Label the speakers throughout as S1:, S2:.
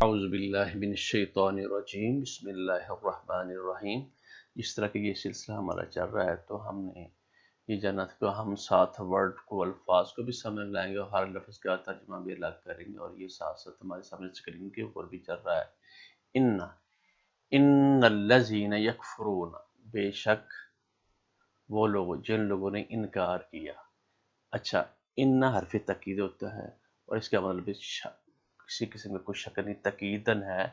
S1: اعوذ باللہ من الشیطان الرجیم بسم اللہ الرحمن الرحیم۔ اس طرح کہ یہ سلسلہ ہمارا چل رہا ہے تو ہم نے یہ جانا تھا کہ ہم ساتھ ورڈ کو الفاظ کو بھی سمجھ لائیں گے اور ہر لفظ کا ترجمہ بھی الگ کریں گے، اور یہ ساتھ ساتھ ہمارے سامنے اسکرین کے اوپر بھی چل رہا ہے۔ ان الذین یکفرون، بے شک وہ لوگ جن لوگوں نے انکار کیا۔ اچھا، ان حرف تاکید ہوتا ہے اور اس کا مطلب کسی قسم کا کوئی شک نہیں، تاکیدن ہے۔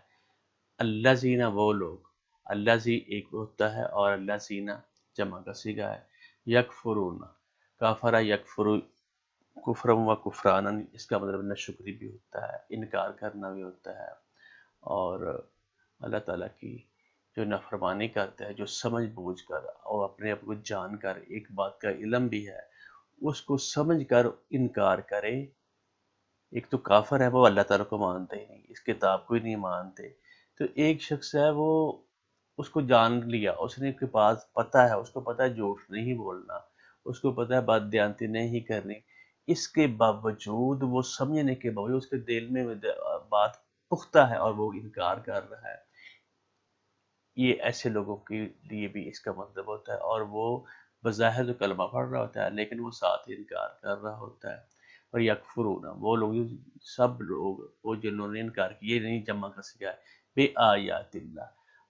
S1: الذین وہ لوگ، الذی ایک ہوتا ہے اور الذین جمع کا صیغہ ہے۔ یکفرون، کافر یکفر، کفرم و کفرانا، اس کا مطلب ناشکری بھی ہوتا ہے، انکار کرنا بھی ہوتا ہے، اور اللہ تعالیٰ کی جو نافرمانی کرتا ہے، جو سمجھ بوجھ کر اور اپنے آپ کو جان کر ایک بات کا علم بھی ہے اس کو سمجھ کر انکار کرے۔ ایک تو کافر ہے، وہ اللہ تعالیٰ کو مانتے ہی نہیں، اس کتاب کو ہی نہیں مانتے۔ تو ایک شخص ہے، وہ اس کو جان لیا، اس نے کے پاس پتہ ہے، اس کو پتہ ہے جھوٹ نہیں بولنا، اس کو پتہ ہے بددیانتی نہیں کرنی، اس کے باوجود وہ سمجھنے کے باوجود اس کے دل میں بات پختہ ہے اور وہ انکار کر رہا ہے۔ یہ ایسے لوگوں کے لیے بھی اس کا مطلب ہوتا ہے، اور وہ بظاہر تو کلمہ پڑھ رہا ہوتا ہے لیکن وہ ساتھ انکار کر رہا ہوتا ہے۔ اور یکفرون، وہ لوگ، سب لوگ وہ جنہوں نے انکار کیا، یہ نہیں جمع کا صیغہ ہے، بے آیات اللہ،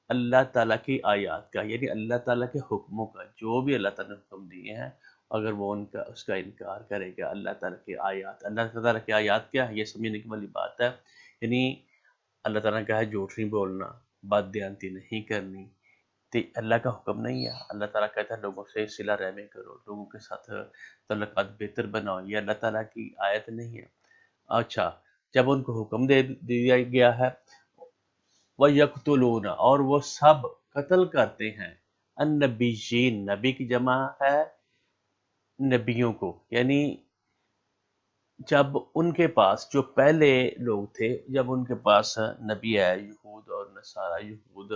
S1: اللہ تعالیٰ کی آیات کا، یعنی اللہ تعالیٰ کے حکموں کا، جو بھی اللہ تعالیٰ نے حکم دیے ہیں، اگر وہ اس کا انکار کرے گا۔ اللہ تعالیٰ کی آیات، اللہ تعالیٰ کی آیات کیا ہے، یہ سمجھنے کی والی بات ہے۔ یعنی اللہ تعالیٰ نے کہا ہے جھوٹ نہیں بولنا، بد دیانتی نہیں کرنی، تو اللہ کا حکم نہیں ہے۔ اللہ تعالیٰ کہتا ہے لوگوں سے صلہ رحمی کرو، لوگوں کے ساتھ تعلقات بہتر بناؤ، یہ اللہ تعالیٰ کی آیت نہیں ہے۔ اچھا، جب ان کو حکم دے دیا گیا ہے، وَيَقْتُلُونَ، اور وہ سب قتل کرتے ہیں، النبیین، نبی کی جمع ہے نبیوں کو، یعنی جب ان کے پاس جو پہلے لوگ تھے، جب ان کے پاس نبی آئے، یہود اور نصارہ، یہود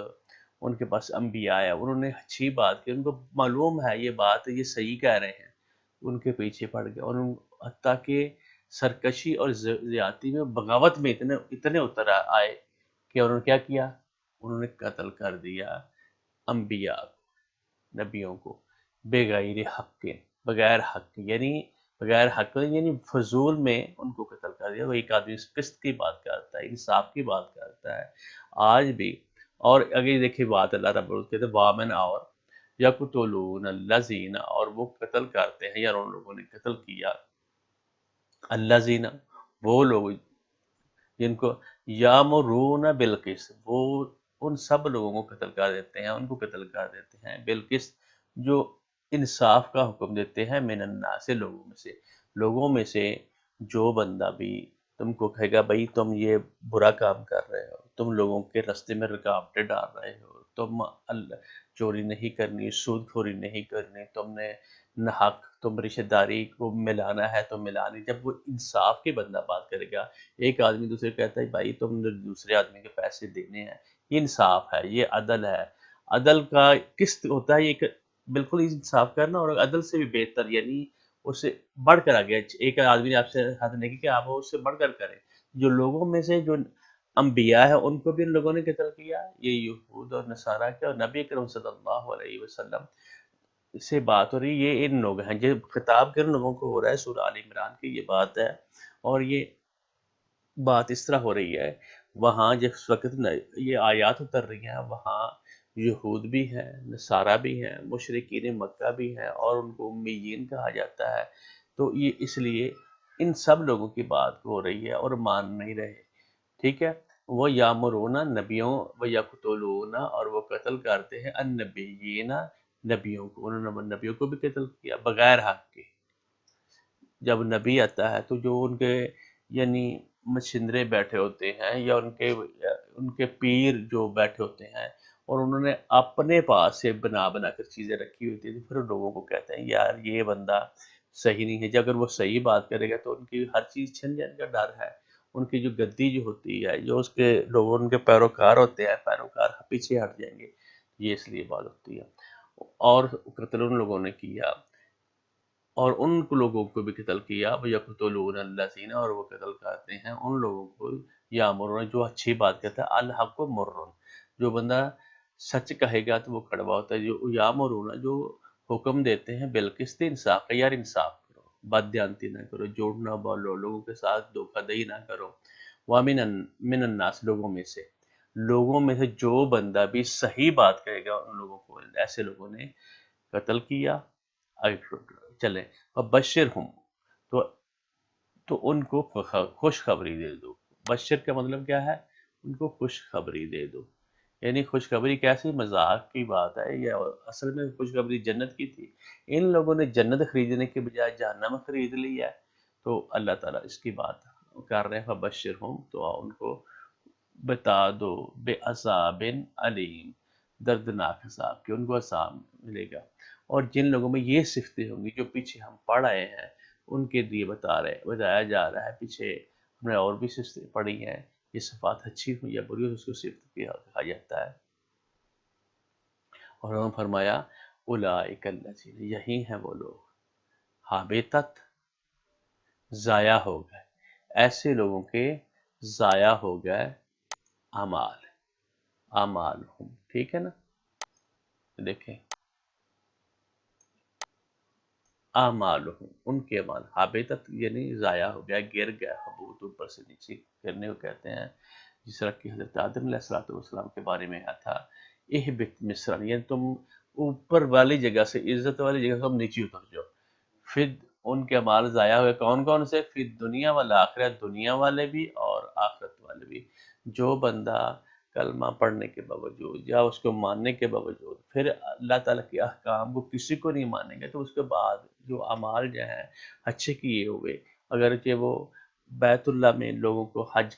S1: ان کے پاس انبیاء آیا، انہوں نے اچھی بات کی، ان کو معلوم ہے یہ بات، یہ صحیح کہہ رہے ہیں، ان کے پیچھے پڑ گئے، اور حتیٰ کہ سرکشی اور زیادتی میں، بغاوت میں اتنے اتر آئے کہ انہوں نے کیا کیا، انہوں نے قتل کر دیا انبیاء کو، نبیوں کو، بغیر حق کے، بغیر حق، یعنی بغیر حق یعنی فضول میں ان کو قتل کر دیا۔ وہ ایک آدمی قسط کی بات کرتا ہے، انصاف کی بات کرتا ہے آج بھی۔ اور اگر دیکھیں بات اللہ رب العزت کہتے ہیں وامن، اور یقتلون الذین، اور وہ قتل کرتے ہیں، یا ان لوگوں نے قتل کیا، الذین، وہ لوگ جن کو یامرون بالقسط، وہ ان سب لوگوں کو قتل کر دیتے ہیں، ان کو قتل کر دیتے ہیں، بالقسط، جو انصاف کا حکم دیتے ہیں، من الناس، لوگوں میں سے جو بندہ بھی تم کو کہے گا بھائی تم یہ برا کام کر رہے ہو، تم لوگوں کے راستے میں رکاوٹیں ڈال رہے ہو، تم چوری نہیں کرنی، سود خوری نہیں کرنی، تم نے حق، تم رشتہ داری کو ملانا ہے تو ملانی، جب وہ انصاف کے بندہ بات کرے گا، ایک آدمی دوسرے کہتا ہے بھائی تم نے دوسرے آدمی کے پیسے دینے ہیں، یہ انصاف ہے، یہ عدل ہے۔ عدل کا قسط ہوتا ہے یہ بالکل انصاف کرنا، اور عدل سے بھی بہتر، یعنی اس سے بڑھ کر آگیا، ایک آدمی نے آپ سے حد نہیں کی کہ آپ اس سے بڑھ کر کریں۔ جو لوگوں میں سے جو انبیاء ہے ان کو بھی ان لوگوں نے قتل کیا، یہ یہود اور نصارہ کے، اور نبی اکرم صلی اللہ علیہ وسلم سے بات ہو رہی ہے، یہ ان لوگ ہیں، جو خطاب کے ان لوگوں کو ہو رہا ہے، سورہ آل عمران کی یہ بات ہے، اور یہ بات اس طرح ہو رہی ہے، وہاں جس وقت یہ آیات اتر رہی ہیں، وہاں یہود بھی ہیں، نصارہ بھی ہیں، مشرکین مکہ بھی ہیں، اور ان کو امیین کہا جاتا ہے۔ تو یہ اس لیے ان سب لوگوں کی بات ہو رہی ہے اور مان نہیں رہے، ٹھیک ہے۔ وہ یامرون، نبیوں، و یقتلون، اور وہ قتل کرتے ہیں، النبیین، نبیوں کو، انہوں نے نبیوں کو بھی قتل کیا بغیر حق کے۔ جب نبی آتا ہے تو جو ان کے یعنی مشندرے بیٹھے ہوتے ہیں، یا ان کے پیر جو بیٹھے ہوتے ہیں، اور انہوں نے اپنے پاس سے بنا کر چیزیں رکھی ہوتی تھی، پھر ان لوگوں کو کہتے ہیں یار یہ بندہ صحیح نہیں ہے، جب اگر وہ صحیح بات کرے گا تو ان کی ہر چیز چھن جانے کا ڈر ہے، ان کی جو گدی جو ہوتی ہے، جو اس کے لوگ ان کے پیروکار ہوتے ہیں، پیروکار پیچھے ہٹ جائیں گے، یہ اس لیے بات ہوتی ہے۔ اور قتل ان لوگوں نے کیا، اور ان لوگوں کو بھی قتل کیا، وَيَقْتُلُونَ الَّذِينَ، اور وہ قتل کرتے ہیں ان لوگوں کو یا مرون جو اچھی بات کہتا ہے، الحق مرون جو بندہ سچ کہے گا تو وہ کڑوا ہوتا ہے، جو یا مرون جو حکم دیتے ہیں بالقسط انصاف کا، یار انصاف کرو، بددیانتی نہ کرو، جھوٹ نہ بولو، لوگوں کے ساتھ دھوکہ دہی نہ کرو، من الناس لوگوں میں سے جو بندہ بھی صحیح بات کہے گا ان لوگوں کو، ایسے لوگوں نے قتل کیا۔ چلیں بشر ہوں تو ان کو خوشخبری دے دو۔ بشر کا مطلب کیا ہے؟ ان کو خوشخبری دے دو، یعنی خوشخبری کیسی مذاق کی بات ہے، یا اصل میں خوشخبری جنت کی تھی؟ ان لوگوں نے جنت خریدنے کے بجائے جہنم خرید لی ہے، تو اللہ تعالیٰ اس کی بات کر رہے ہیں فبشر ہوں، تو ان کو بتا دو بے عذاب علیم، دردناک عذاب کہ ان کو عذاب ملے گا۔ اور جن لوگوں میں یہ صفتیں ہوں گی جو پیچھے ہم پڑھ آئے ہیں، ان کے لیے بتایا جا رہا ہے، پیچھے ہم نے اور بھی صفتیں پڑھی ہیں، یہ صفات اچھی ہوں یا بری ہوں اس کو صفت کہا جاتا ہے۔ اور انہوں نے فرمایا اولئک الذین، یہی ہیں وہ لوگ، حبطت، ضائع ہو گئے، ایسے لوگوں کے ضائع ہو گئے اعمال ٹھیک ہے نا؟ دیکھیں اعمالہم، ان کے اعمال، حبطت یعنی ضائع ہو گیا، گر گیا، حبوط اوپر سے نیچے گرنے کو کہتے ہیں، جس طرح کہ حضرت آدم علیہ السلام کے بارے میں آیا تھا اہبط مصرا، یعنی تم اوپر والی جگہ سے، عزت والی جگہ سے تم نیچے اتر جاؤ۔ پھر ان کے اعمال ضائع ہوئے، کون کون سے؟ پھر دنیا والا آخرت، دنیا والے بھی اور آخرت والے بھی۔ جو بندہ کلمہ پڑھنے کے باوجود یا اس کو ماننے کے باوجود پھر اللہ تعالیٰ کے احکام کو کسی کو نہیں مانیں گے، تو اس کے بعد جو اعمال جو ہیں اچھے کیے ہوئے، اگرچہ وہ بیت اللہ میں لوگوں کو حج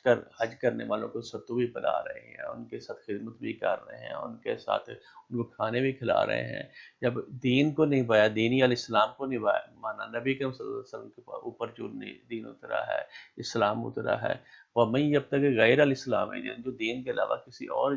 S1: کرنے والوں کو ستو بھی پلا رہے ہیں، ان کے ساتھ خدمت بھی کر رہے ہیں، ان کے ساتھ ان کو کھانے بھی کھلا رہے ہیں، جب دین کو نہیں پایا، دینی الاسلام کو نہیں مانا، نبی کریم صلی اللہ علیہ وسلم کے اوپر جو دین اترا ہے، اسلام اترا ہے، وَمَن يَبْتَغِ غَيْرَ الْإِسْلَامِ، جو دین کے علاوہ کسی اور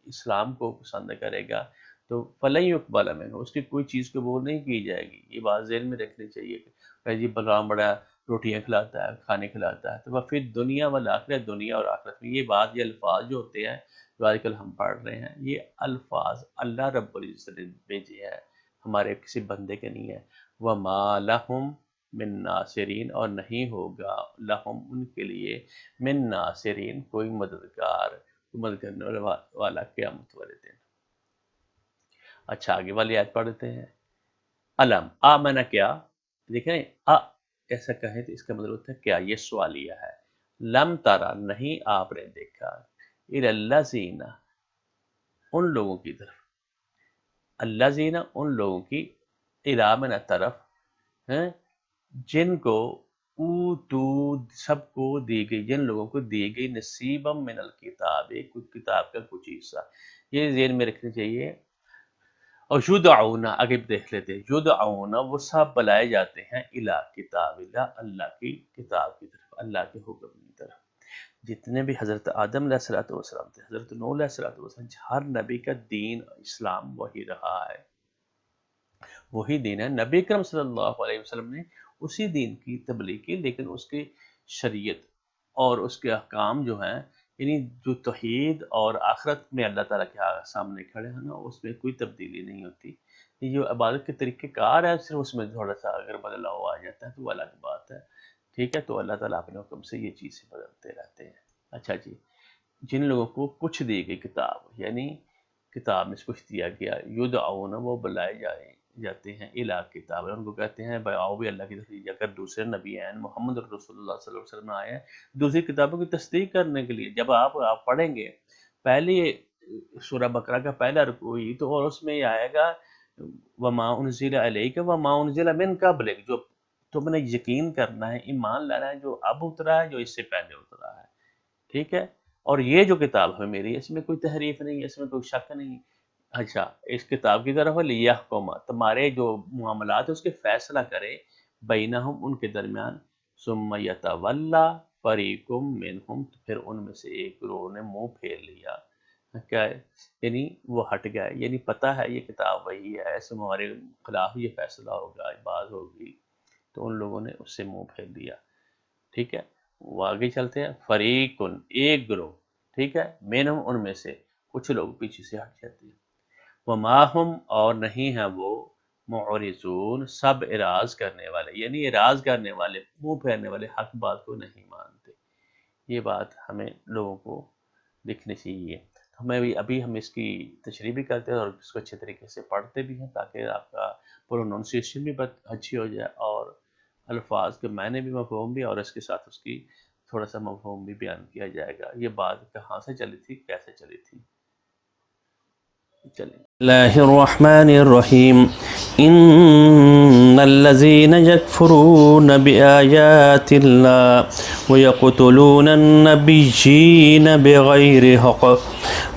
S1: اسلام کو پسند کرے گا تو فَلَن يُقْبَلَ مِنْهُ، اس کی کوئی چیز قبول نہیں کی جائے گی۔ یہ بات ذہن میں رکھنی چاہیے کہ جی بلرام بڑا روٹیاں کھلاتا ہے، کھانے کھلاتا ہے، تو وہ پھر دنیا والآخرت، دنیا اور آخرت میں یہ بات، یہ الفاظ جو ہوتے ہیں جو آج کل ہم پڑھ رہے ہیں، یہ الفاظ اللہ رب العزت نے بھیجے ہیں، ہمارے کسی بندے کے نہیں ہے۔ وَمَا لَهُم من ناصرین، اور نہیں ہوگا لہم ان کے لیے من ناصرین کوئی مددگار، کوئی مدد کرنے والا قیامت والے دن۔ اچھا آگے والی آیت پڑھ دیتے ہیں۔ علم آمنا، کیا؟ دیکھیں ایسا کہیں تو اس کا مطلب ہوتا ہے کیا، یہ سوالیہ ہے۔ لم تارا، نہیں آپ نے دیکھا، الذین، ان لوگوں کی طرف، الذین، ان لوگوں کی، من طرف، ہیں جن کو اوتو، سب کو دی گئی، جن لوگوں کو دی گئی نصیبا من الکتاب، کچھ کتاب کا کچھ حصہ، یہ ذہن میں رکھنا چاہیے۔ اور یدعون، آگے دیکھ لیتے ہیں، یدعون، وہ سب بلائے جاتے ہیں الی کتاب اللہ، اللہ کی کتاب کی طرف، اللہ کے حکم کی طرف۔ جتنے بھی حضرت آدم علیہ السلام تھے، حضرت نوح علیہ السلام، ہر نبی کا دین اسلام وہی رہا ہے، وہی دین ہے۔ نبی کرم صلی اللہ علیہ وسلم نے اسی دین کی تبلیغ کی، لیکن اس کی شریعت اور اس کے احکام جو ہیں، یعنی جو توحید اور آخرت میں اللہ تعالیٰ کے سامنے کھڑے ہیں نا، اس میں کوئی تبدیلی نہیں ہوتی۔ یہ جو عبادت کے طریقہ کار ہے، صرف اس میں تھوڑا سا اگر بدلاؤ آ جاتا ہے تو وہ الگ بات ہے، ٹھیک ہے؟ تو اللہ تعالیٰ اپنے حکم سے یہ چیزیں بدلتے رہتے ہیں۔ اچھا جی، جن لوگوں کو کچھ دی گئی کتاب، یعنی کتاب میں سے کچھ دیا گیا، یدعون، وہ بلائے جاتے ہیں الی کتاب، ان کو کہتے ہیں بھائی آؤ بھی اللہ کی طرف، اگر دوسرے نبی ہیں، محمد رسول اللہ صلی اللہ علیہ وسلم آئے ہیں دوسری کتابوں کی تصدیق کرنے کے لیے۔ جب آپ پڑھیں گے پہلی سورہ بقرہ کا پہلا رکوع ہی تو، اور اس میں یہ آئے گا وما انزل الیک وما انزل من قبلک، جو تم نے یقین کرنا ہے، ایمان لانا ہے جو اب اترا ہے، جو اس سے پہلے اترا ہے، ٹھیک ہے؟ اور یہ جو کتاب ہے میری، اس میں کوئی تحریف نہیں ہے، اس میں کوئی شک نہیں۔ اچھا، اس کتاب کی طرف لیحکم، تمہارے جو معاملات ہیں اس کے فیصلہ کرے، بینہم، ان کے درمیان، ثم یتولی فریق منہم، پھر ان میں سے ایک گروہ نے منہ پھیر لیا، کیا ہے؟ یعنی وہ ہٹ گئے، یعنی پتہ ہے یہ کتاب وہی ہے، ایسے ہمارے خلاف یہ فیصلہ ہوگا، بات ہوگی، تو ان لوگوں نے اس سے منہ پھیر لیا، ٹھیک ہے؟ وہ آگے چلتے ہیں، فریقن ایک گروہ، ٹھیک ہے، منہم ان میں سے کچھ لوگ پیچھے سے ہٹ جاتے ہیں، وما ہم اور نہیں ہیں وہ معرضون سب اعراض کرنے والے، یعنی اعراض کرنے والے، منہ پھیرنے والے، حق بات کو نہیں مانتے۔ یہ بات ہمیں لوگوں کو لکھنی چاہیے۔ ہمیں بھی ابھی ہم اس کی تشریح بھی کرتے ہیں اور اس کو اچھے طریقے سے پڑھتے بھی ہیں تاکہ آپ کا پروننسیشن بھی اچھی ہو جائے اور الفاظ کے معنی بھی مفہوم بھی، اور اس کے ساتھ اس کی تھوڑا سا مفہوم بھی بیان کیا جائے گا۔ یہ بات کہاں سے چلی تھی، کیسے چلی تھی، چلیں۔
S2: اللہ الرحمن الرحیم ان الذين يكفرون بآيات الله ويقتلون النبيين بغير حق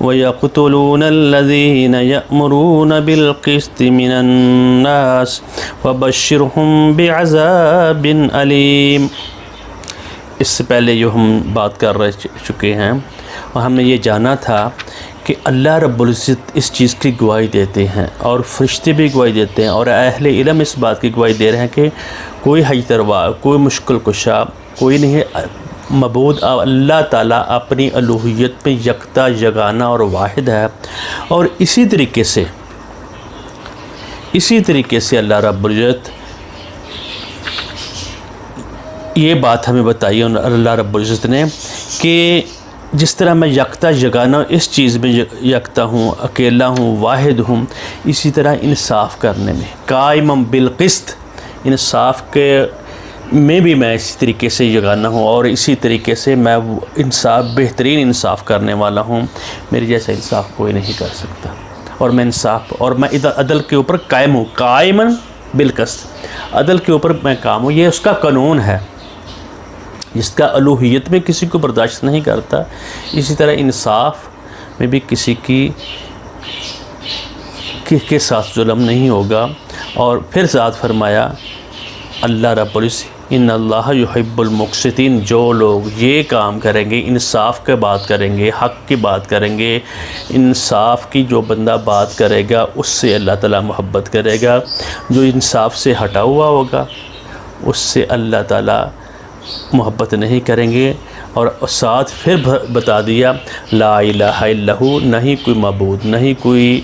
S2: ويقتلون الذين يأمرون بالقسط من الناس وبشرهم بعذاب أليم۔ اس سے پہلے جو ہم بات کر چکے ہیں اور ہم نے یہ جانا تھا کہ اللہ رب العزت اس چیز کی گواہی دیتے ہیں اور فرشتے بھی گواہی دیتے ہیں اور اہل علم اس بات کی گواہی دے رہے ہیں کہ کوئی حج تروا، کوئی مشکل کشا کوئی نہیں ہے، معبود اللہ تعالیٰ اپنی الوہیت میں یکتا، یگانہ اور واحد ہے۔ اور اسی طریقے سے اللہ رب العزت یہ بات ہمیں بتائی اللہ رب العزت نے کہ جس طرح میں یکتا یگانہ اس چیز میں یکتا ہوں، اکیلا ہوں، واحد ہوں، اسی طرح انصاف کرنے میں قائم بالقسط، انصاف کے میں بھی میں اسی طریقے سے یگانہ ہوں اور اسی طریقے سے میں بہترین انصاف کرنے والا ہوں۔ میری جیسا انصاف کوئی نہیں کر سکتا، اور میں عدل کے اوپر قائم ہوں، قائما بالقسط، عدل کے اوپر میں کام ہوں۔ یہ اس کا قانون ہے جس کا الوہیت میں کسی کو برداشت نہیں کرتا، اسی طرح انصاف میں بھی کسی کے ساتھ ظلم نہیں ہوگا۔ اور پھر ذات فرمایا اللہ رب العزت ان اللہ یحب المقسطین، جو لوگ یہ کام کریں گے، انصاف کی بات کریں گے، حق کی بات کریں گے، انصاف کی جو بندہ بات کرے گا اس سے اللہ تعالیٰ محبت کرے گا، جو انصاف سے ہٹا ہوا ہوگا اس سے اللہ تعالیٰ محبت نہیں کریں گے۔ اور ساتھ پھر بتا دیا لا الہ الا ہو، نہیں کوئی معبود، نہیں کوئی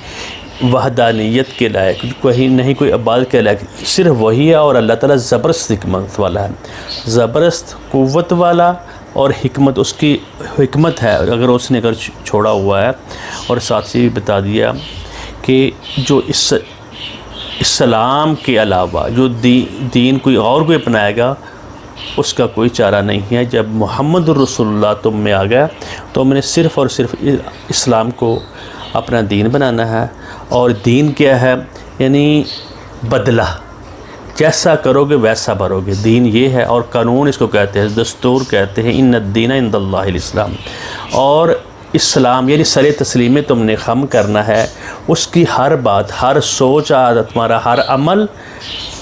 S2: وحدانیت کے لائق، نہیں کوئی عبادت کے لائق، صرف وہی ہے، اور اللہ تعالیٰ زبردست حکمت والا ہے، زبردست قوت والا، اور حکمت اس کی حکمت ہے اگر چھوڑا ہوا ہے۔ اور ساتھ ہی بتا دیا کہ جو اسلام کے علاوہ جو دین کوئی اپنائے گا اس کا کوئی چارہ نہیں ہے۔ جب محمد الرسول اللہ تم میں آ گیا تو ہم نے صرف اور صرف اسلام کو اپنا دین بنانا ہے، اور دین کیا ہے؟ یعنی بدلہ، جیسا کرو گے ویسا بھرو گے، دین یہ ہے۔ اور قانون اس کو کہتے ہیں، دستور کہتے ہیں، ان الدین عند اللہ الاسلام۔ اور اسلام یعنی سر تسلیم تم نے خم کرنا ہے، اس کی ہر بات، ہر سوچ، عادت، تمہارا ہر عمل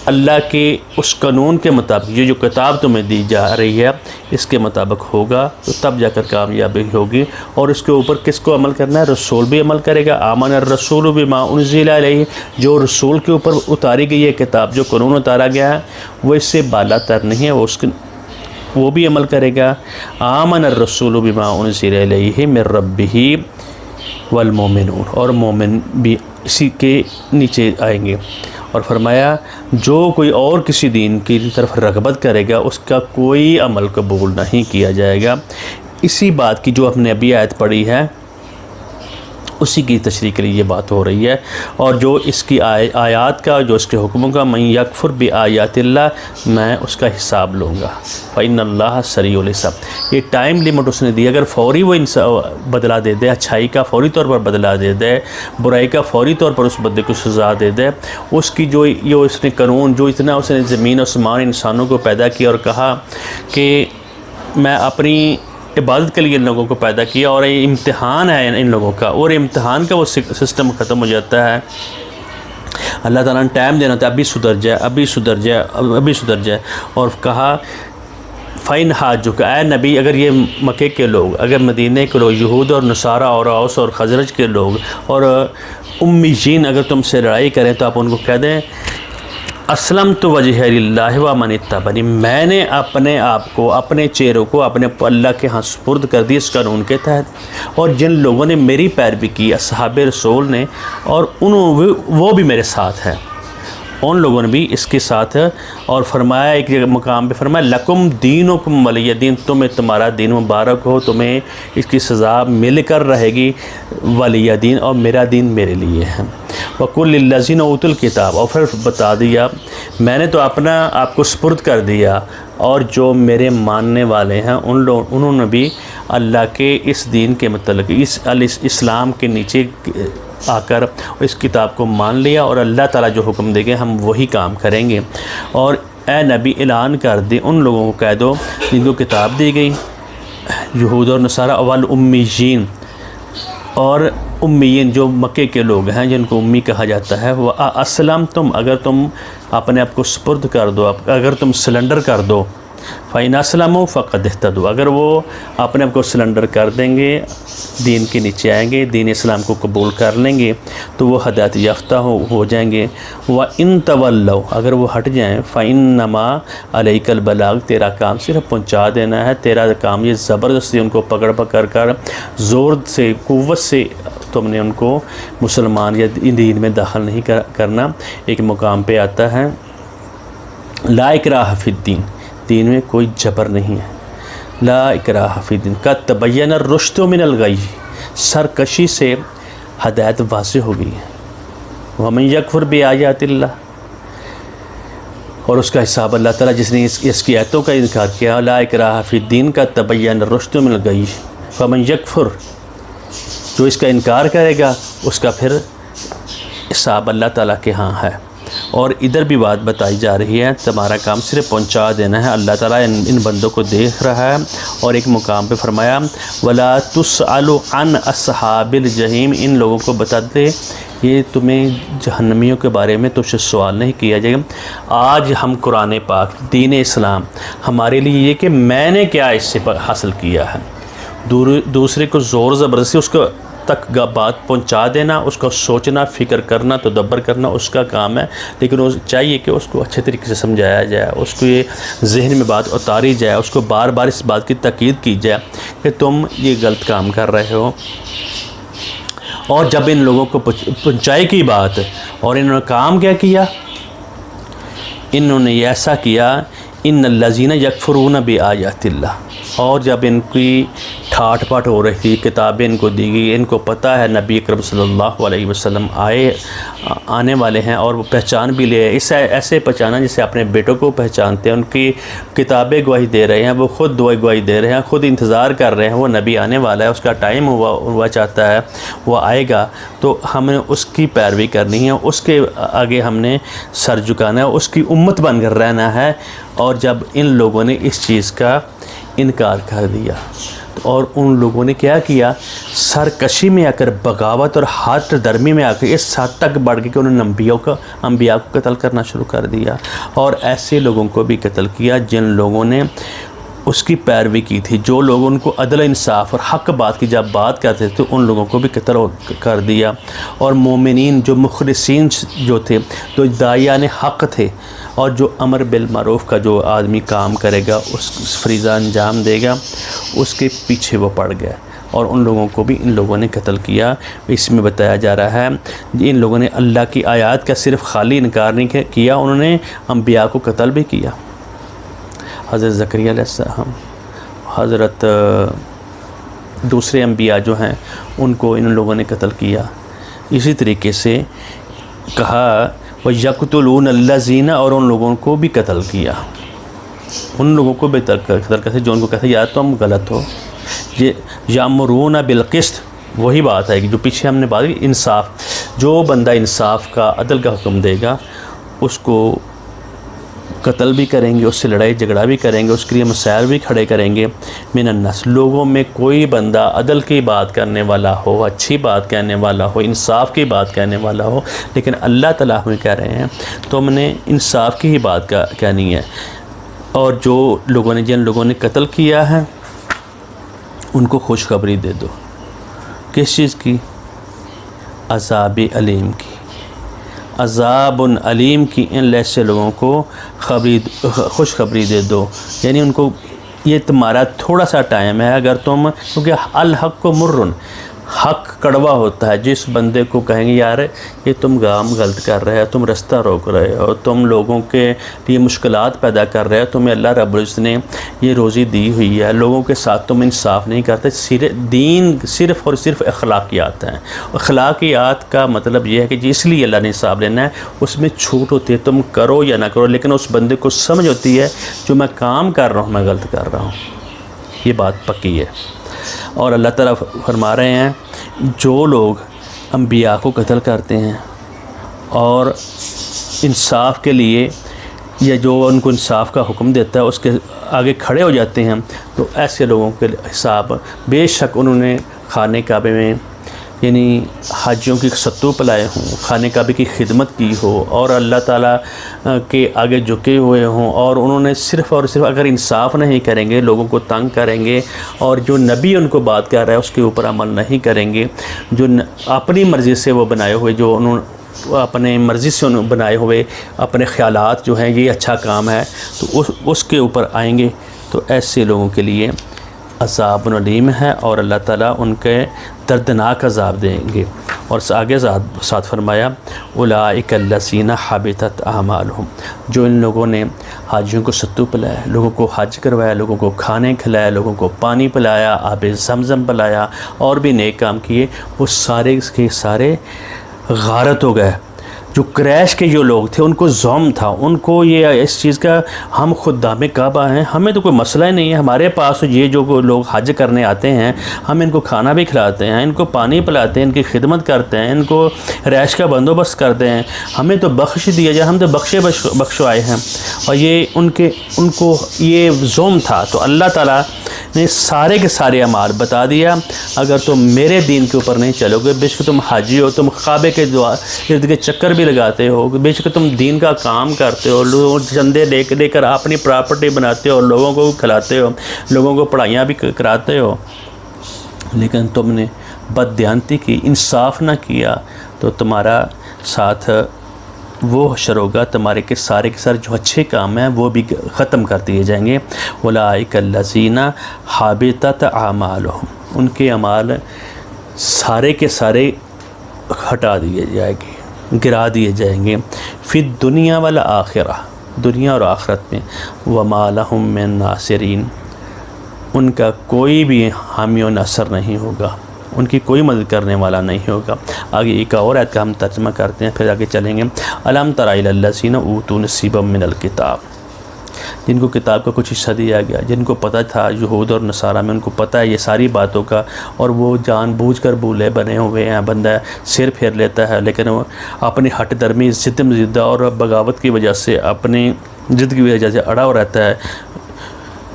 S2: اللہ کے اس قانون کے مطابق، یہ جو کتاب تمہیں دی جا رہی ہے اس کے مطابق ہوگا تو تب جا کر کامیابی ہوگی۔ اور اس کے اوپر کس کو عمل کرنا ہے؟ رسول بھی عمل کرے گا۔ آمن الرسول بما انزل الیہ، جو رسول کے اوپر اتاری گئی ہے کتاب، جو قانون اتارا گیا ہے وہ اس سے بالا تر نہیں ہے، وہ بھی عمل کرے گا۔ آمن الرسول بما انزل الیہ من ربہ والمومنون، اور مومن بھی اسی کے نیچے آئیں گے۔ اور فرمایا جو کوئی اور کسی دین کی طرف رغبت کرے گا اس کا کوئی عمل قبول نہیں کیا جائے گا۔ اسی بات کی جو ہم نے ابھی آیت پڑھی ہے اسی کی تشریح کے لیے یہ بات ہو رہی ہے، اور جو اس کی آیات کا، جو اس کے حکموں کا، من یکفر بآیات اللہ، میں اس کا حساب لوں گا، فإن اللہ سریع الحساب۔ یہ ٹائم لیمٹ اس نے دی، اگر فوری وہ بدلہ دے دے، اچھائی کا فوری طور پر بدلہ دے دے، برائی کا فوری طور پر اس بندے کو سزا دے دے، اس کی جو اس نے قانون، جو اتنا اس نے زمین آسمان انسانوں کو پیدا کیا اور کہا کہ میں اپنی عبادت کے لیے ان لوگوں کو پیدا کیا اور یہ امتحان ہے ان لوگوں کا، اور امتحان کا وہ سسٹم ختم ہو جاتا ہے۔ اللہ تعالیٰ نے ٹائم دینا تھا، ابھی سدھر جائے، ابھی سدھر جائے، ابھی سدھر جائے، اور کہا فَإِنْ حَاجُّوكَ، اے نبی اگر یہ مکے کے لوگ، اگر مدینہ کے لوگ، یہود اور نصارہ اور اوس اور خزرج کے لوگ اور امیین اگر تم سے لڑائی کریں تو آپ ان کو کہہ دیں اسلمت وجہ للہ و من اتبعنی، میں نے اپنے آپ کو، اپنے چہروں کو اپنے اللہ کے ہاں سپرد کر دی اس قانون کے تحت، اور جن لوگوں نے میری پیروی کی اصحاب رسول نے، اور وہ بھی میرے ساتھ ہیں، ان لوگوں نے بھی اس کے ساتھ، اور فرمایا ایک مقام پہ فرمایا لکم دینکم ولی دین، تمہیں تمہارا دین مبارک ہو، تمہیں اس کی سزا مل کر رہے گی، ولی دین، اور میرا دین میرے لیے ہے۔ وَقُلْ لِلَّذِينَ أُوتُوا الْكِتَابَ، اور پھر بتا دیا میں نے تو اپنا آپ کو سپرد کر دیا، اور جو میرے ماننے والے ہیں انہوں نے بھی اللہ کے اس دین کے متعلق، اس اسلام کے نیچے آ کر اس کتاب کو مان لیا، اور اللہ تعالیٰ جو حکم دے گے ہم وہی کام کریں گے۔ اور اے نبی اعلان کر دے ان لوگوں کو کہہ دو جن کو کتاب دی گئی، یہود اور نصارہ، والامیین، اور امیین جو مکے کے لوگ ہیں جن کو امی کہا جاتا ہے، وہ اسلم تم، اگر تم اپنے آپ کو سپرد کر دو، اگر تم سلنڈر کر دو، فَإِنْ أَسْلَمُوا فَقَدِ اهْتَدُوا، اگر وہ اپنے آپ کو سلنڈر کر دیں گے، دین کے نیچے آئیں گے، دین اسلام کو قبول کر لیں گے، تو وہ ہدایت یافتہ ہو جائیں گے۔ وَإِنْ تَوَلَّوْا، اگر وہ ہٹ جائیں، فَإِنَّمَا عَلَيْكَ الْبَلَاغُ، تیرا کام صرف پہنچا دینا ہے، تیرا کام یہ زبردستی ان کو پکڑ کر زور سے، قوت سے تم نے ان کو مسلمان یا دین میں داخل نہیں کرنا۔ ایک مقام پہ آتا ہے لا اکراہ فی الدین، دین میں کوئی جبر نہیں ہے، لا اکراہ فی الدین، قد تبین الرشد من الغی، سرکشی سے ہدایت واضح ہو گئی ہے۔ ومن یکفر بآیات اللہ، اور اس کا حساب اللہ تعالیٰ جس نے اس کی آیتوں کا انکار کیا، لا اکراہ فی الدین قد تبین الرشد من الغی، ومن یکفر، جو اس کا انکار کرے گا اس کا پھر حساب اللہ تعالیٰ کے ہاں ہے۔ اور ادھر بھی بات بتائی جا رہی ہے، تمہارا کام صرف پہنچا دینا ہے، اللہ تعالیٰ ان بندوں کو دیکھ رہا ہے۔ اور ایک مقام پہ فرمایا وَلَا تُسْأَلُ عَنْ أَصْحَابِ الْجَحِيمِ، ان لوگوں کو بتا دے یہ تمہیں جہنمیوں کے بارے میں تجھ سے سوال نہیں کیا جائے گا۔ آج ہم قرآن پاک، دین اسلام ہمارے لیے یہ کہ میں نے کیا اس سے حاصل کیا ہے، دوسرے کو زور زبردستی اس کو تک بات پہنچا دینا، اس کو سوچنا، فکر کرنا، تدبر کرنا اس کا کام ہے، لیکن وہ چاہیے کہ اس کو اچھے طریقے سے سمجھایا جائے، اس کو یہ ذہن میں بات اتاری جائے، اس کو بار بار اس بات کی تاکید کی جائے کہ تم یہ غلط کام کر رہے ہو۔ اور جب ان لوگوں کو پہنچائی کی بات، اور انہوں نے کام کیا کیا، انہوں نے ایسا کیا ان الذین یکفرون بآیات اللہ، اور جب ان کی ٹھاٹ پاٹ ہو رہی تھی، کتابیں ان کو دی گئی، ان کو پتہ ہے نبی اکرم صلی اللہ علیہ وسلم آنے والے ہیں، اور وہ پہچان بھی لے، اس ایسے پہچانا جسے اپنے بیٹوں کو پہچانتے ہیں، ان کی کتابیں گواہی دے رہے ہیں، وہ خود گواہی دے رہے ہیں، خود انتظار کر رہے ہیں، وہ نبی آنے والا ہے، اس کا ٹائم ہوا چاہتا ہے، وہ آئے گا، تو ہم نے اس کی پیروی کرنی ہے، اس کے آگے ہم نے سر جھکانا ہے، اس کی امت بن کر رہنا ہے۔ اور جب ان لوگوں نے اس چیز کا انکار کر دیا، اور ان لوگوں نے کیا کیا، سرکشی میں آ کر، بغاوت اور ہاتھ درمی میں آ کر اس حد تک بڑھ گئی کہ انہوں نے انبیاء کو قتل کرنا شروع کر دیا، اور ایسے لوگوں کو بھی قتل کیا جن لوگوں نے اس کی پیروی کی تھی، جو لوگ ان کو عدل انصاف اور حق بات کی جب بات کرتے تھے ان لوگوں کو بھی قتل کر دیا۔ اور مومنین جو مخلصین جو تھے، جو داعیان حق تھے، اور جو امر بالمعروف کا جو آدمی کام کرے گا، اس فریضہ انجام دے گا، اس کے پیچھے وہ پڑ گئے، اور ان لوگوں کو بھی ان لوگوں نے قتل کیا۔ اس میں بتایا جا رہا ہے ان لوگوں نے اللہ کی آیات کا صرف خالی انکار نہیں کیا، انہوں نے انبیاء کو قتل بھی کیا۔ حضرت زکریا علیہ السلام، حضرت دوسرے انبیاء جو ہیں ان کو ان لوگوں نے قتل کیا۔ اسی طریقے سے کہا وَيَقْتُلُونَ الَّذِينَ، اور ان لوگوں کو بھی قتل کیا، ان لوگوں کو بھی قتل کرتے جو ان کو کہتے یا تم غلط ہو۔ یَأْمُرُونَ بِالْقِسْطِ، وہی بات ہے کہ جو پیچھے ہم نے بات کی، انصاف، جو بندہ انصاف کا، عدل کا حکم دے گا اس کو قتل بھی کریں گے، اس سے لڑائی جھگڑا بھی کریں گے، اس کے لیے مسائل بھی کھڑے کریں گے۔ من الناس، لوگوں میں کوئی بندہ عدل کی بات کرنے والا ہو، اچھی بات کہنے والا ہو، انصاف کی بات کہنے والا ہو، لیکن اللہ تعالیٰ ہمیں کہہ رہے ہیں تم نے انصاف کی ہی بات کہنی ہے۔ اور جو لوگوں نے، جن لوگوں نے قتل کیا ہے ان کو خوشخبری دے دو، کس چیز کی؟ عذاب علیم کی، عذاب علیم کی ان ایسے لوگوں کو خوشخبری دے دو، یعنی ان کو یہ تمہارا تھوڑا سا ٹائم ہے، اگر تم، کیونکہ الحق کو مرن، حق کڑوا ہوتا ہے، جس بندے کو کہیں گے یار یہ تم کام غلط کر رہے ہو، تم رستہ روک رہے ہو، تم لوگوں کے لیے مشکلات پیدا کر رہے ہو، تمہیں اللہ رب العزت نے یہ روزی دی ہوئی ہے، لوگوں کے ساتھ تم انصاف نہیں کرتے، دین صرف اور صرف اخلاقیات ہیں۔ اخلاقیات کا مطلب یہ ہے کہ اس لیے اللہ نے حساب لینا ہے، اس میں چھوٹ ہوتی ہے، تم کرو یا نہ کرو، لیکن اس بندے کو سمجھ ہوتی ہے جو میں کام کر رہا ہوں میں غلط کر رہا ہوں، یہ بات پکی ہے۔ اور اللہ تعالیٰ فرما رہے ہیں جو لوگ انبیاء کو قتل کرتے ہیں اور انصاف کے لیے یا جو ان کو انصاف کا حکم دیتا ہے اس کے آگے کھڑے ہو جاتے ہیں، تو ایسے لوگوں کے حساب بے شک انہوں نے خانہ کعبے میں یعنی حاجیوں کی ستو پلائے ہوں، خانہ کعبے کی خدمت کی ہو اور اللہ تعالیٰ کے آگے جھکے ہوئے ہوں، اور انہوں نے صرف اور صرف اگر انصاف نہیں کریں گے، لوگوں کو تنگ کریں گے، اور جو نبی ان کو بات کر رہا ہے اس کے اوپر عمل نہیں کریں گے، جو اپنی مرضی سے وہ بنائے ہوئے، جو انہوں اپنے مرضی سے انہوں بنائے ہوئے اپنے خیالات جو ہیں یہ اچھا کام ہے تو اس کے اوپر آئیں گے، تو ایسے لوگوں کے لیے عذاب علیم ہے، اور اللہ تعالیٰ ان کے دردناک عذاب دیں گے۔ اور آگے ساتھ فرمایا اولئک الذین حبطت اعمالہم، جو ان لوگوں نے حاجیوں کو ستو پلایا، لوگوں کو حج کروایا، لوگوں کو کھانے کھلایا، لوگوں کو پانی پلایا، آب زمزم پلایا، اور بھی نیک کام کیے، وہ سارے کے سارے غارت ہو گئے۔ جو قریش کے جو لوگ تھے ان کو زوم تھا، ان کو یہ اس چیز کا ہم خدام کعبہ ہیں، ہمیں تو کوئی مسئلہ ہی نہیں ہے، ہمارے پاس یہ جو لوگ حج کرنے آتے ہیں ہم ان کو کھانا بھی کھلاتے ہیں، ان کو پانی پلاتے ہیں، ان کی خدمت کرتے ہیں، ان کو رہائش کا بندوبست کرتے ہیں، ہمیں تو بخش دیا جائے، ہم تو بخشوائے ہیں۔ اور یہ ان کو یہ زوم تھا، تو اللہ تعالیٰ نے سارے کے سارے اعمال بتا دیا، اگر تم میرے دین کے اوپر نہیں چلو گے، بے شک تم حاجی ہو، تم کعبے کے ارد کے چکر بھی لگاتے ہو، بے شک تم دین کا کام کرتے ہو، لوگ چندے لے کر اپنی پراپرٹی بناتے ہو، لوگوں کو کھلاتے ہو، لوگوں کو پڑھائیاں بھی کراتے ہو، لیکن تم نے بددیانتی کی، انصاف نہ کیا، تو تمہارا ساتھ وہ حشر ہوگا، تمہارے کے سارے جو اچھے کام ہیں وہ بھی ختم کر دیے جائیں گے۔ اولئک الذین حبطت اعمالہم، ان کے اعمال سارے کے سارے ہٹا دیے جائیں گے، گرا دیے جائیں گے، فی الدنیا والآخرہ، دنیا اور آخرت میں، وما لہم من ناصرین، ان کا کوئی بھی حامی و ناصر نہیں ہوگا، ان کی کوئی مدد کرنے والا نہیں ہوگا۔ آگے ایک اور آیت کا ہم ترجمہ کرتے ہیں، پھر آگے چلیں گے۔ الم تر الی الذین اوتوا نصیبا من الکتاب، جن کو کتاب کا کچھ حصہ دیا گیا، جن کو پتہ تھا، یہود اور نصارہ میں ان کو پتہ ہے یہ ساری باتوں کا، اور وہ جان بوجھ کر بھولے بنے ہوئے ہیں، بندہ سر پھیر لیتا ہے، لیکن وہ اپنی ہٹ درمی ستم زدہ اور بغاوت کی وجہ سے، اپنی ضد کی وجہ سے اڑا ہوا رہتا ہے۔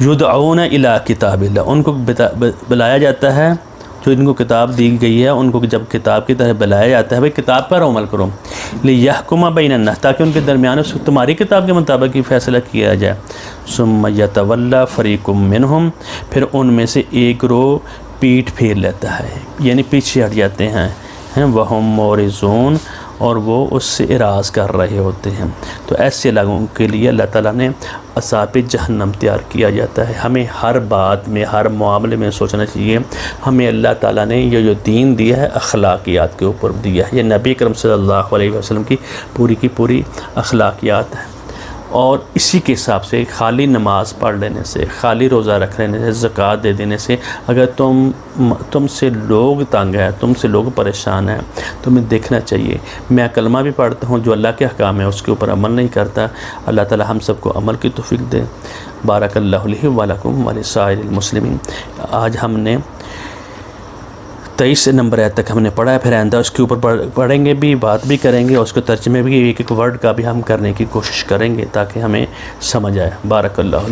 S2: یدعون الی کتاب اللہ، ان کو بلایا جاتا ہے، جو ان کو کتاب دی گئی ہے ان کو جب کتاب کی طرح بلایا جاتا ہے، بھئی کتاب پر عمل کرو، لیحکم بین الناس، تاکہ ان کے درمیان تمہاری کتاب کے مطابق ہی فیصلہ کیا جائے۔ ثم یتولی فریق منہم، پھر ان میں سے ایک گروہ پیٹھ پھیر لیتا ہے، یعنی پیچھے ہٹ جاتے ہیں، وہم معرضون، اور وہ اس سے اعراض کر رہے ہوتے ہیں۔ تو ایسے لوگوں کے لیے اللہ تعالیٰ نے عذاب جہنم تیار کیا جاتا ہے۔ ہمیں ہر بات میں، ہر معاملے میں سوچنا چاہیے، ہمیں اللہ تعالیٰ نے یہ جو دین دیا ہے اخلاقیات کے اوپر دیا ہے، یہ نبی کرم صلی اللہ علیہ وسلم کی پوری اخلاقیات ہیں، اور اسی کے حساب سے خالی نماز پڑھ لینے سے، خالی روزہ رکھ لینے سے، زکوٰۃ دے دینے سے، اگر تم سے لوگ تنگ ہیں، تم سے لوگ پریشان ہیں، تمہیں دیکھنا چاہیے۔ میں کلمہ بھی پڑھتا ہوں، جو اللہ کے احکام ہے اس کے اوپر عمل نہیں کرتا، اللہ تعالی ہم سب کو عمل کی توفیق دے۔ بارک اللہ لہ ولکم ولسائر المسلمین۔ آج ہم نے 23 نمبر آیت تک ہم نے پڑھا ہے، پھر آئندہ اس کے اوپر پڑھیں گے بھی، بات بھی کریں گے، اور اس کے ترجمے بھی ایک ورڈ کا بھی ہم کرنے کی کوشش کریں گے تاکہ ہمیں سمجھ آئے۔ بارک اللہ